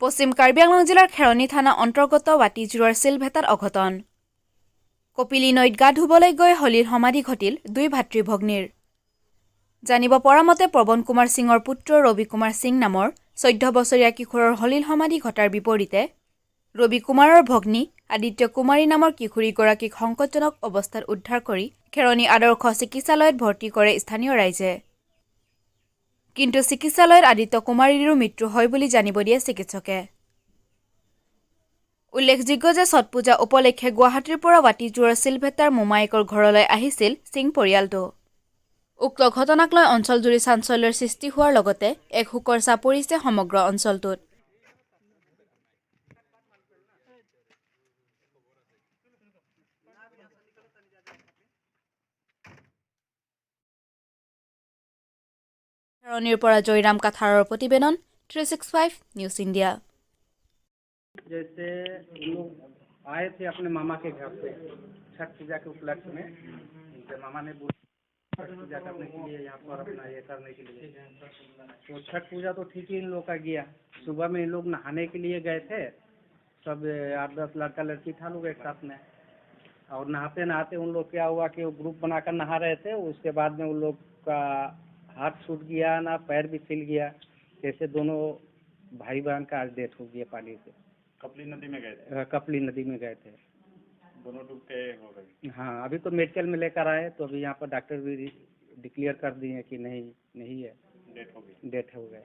পশ্চিম কাৰ্বি আংলং জিলাৰ খেৰণী থানা অন্তৰ্গত ৱাটিজোৰৰ চিলভেটাত অঘটন। কপিলি নৈত গা ধুবলৈ গৈ হলীৰ সমাধি ঘটিল দুই ভাতৃভগ্নীৰ। জানিব পৰা মতে পৱন কুমাৰ সিঙৰ পুত্ৰ ৰবি কুমাৰ সিং নামৰ 14 বছৰীয়া কিশোৰৰ হলীল সমাধি ঘটাৰ বিপৰীতে ৰবি কুমাৰৰ ভগ্নী আদিত্য কুমাৰী নামৰ কিশোৰীগৰাকীক সংকটজনক অৱস্থাত উদ্ধাৰ কৰি খেৰণী আদৰ্শ চিকিৎসালয়ত ভৰ্তি কৰে স্থানীয় ৰাইজে। কিন্তু চিকিৎসালয়ত আদিত্য কুমাৰীৰো মৃত্যু হয় বুলি জানিব দিয়ে চিকিৎসকে। উল্লেখযোগ্য যে ছট পূজা উপলক্ষে গুৱাহাটীৰ পৰা ৱাটিজোৰৰ চিলভেটাৰ মোমায়েকৰ ঘৰলৈ আহিছিল সিং পৰিয়ালটো। উক্ত ঘটনাক লৈ অঞ্চলজুৰি চাঞ্চল্যৰ সৃষ্টি হোৱাৰ লগতে এক শোকৰ ছাঁ পৰিছে সমগ্ৰ অঞ্চলটোত। খেৰণীৰ পৰা জয়ৰাম কাথাৰৰ প্ৰতিবেদন 365 নিউজ ইণ্ডিয়া। जैसे लोग आए थे अपने मामा के घर पे छठ पूजा के उपलक्ष्य में, उनके मामा ने छठ पूजा करने के लिए यहाँ पर अपना ये करने के लिए, तो छठ पूजा तो ठीक ही इन लोग का गया। सुबह में इन लोग नहाने के लिए गए थे, सब 8-10 लड़का लड़की था लोग एक साथ में, और नहाते नहाते उन लोग क्या हुआ कि वो ग्रुप बनाकर नहा रहे थे। उसके बाद में उन लोग का हाथ छूट गया ना पैर भी फिसल गया, जैसे दोनों भाई बहन का आज डेथ हो गया पानी से। कपली नदी में गए थे? कपली नदी में गए थे, दोनों डूबते हो गए। हाँ, अभी तो मेडिकल में लेकर आए, तो अभी यहाँ पर डॉक्टर भी डिक्लेयर कर दिए कि नहीं है, डेथ हो गई। डेथ हो गए।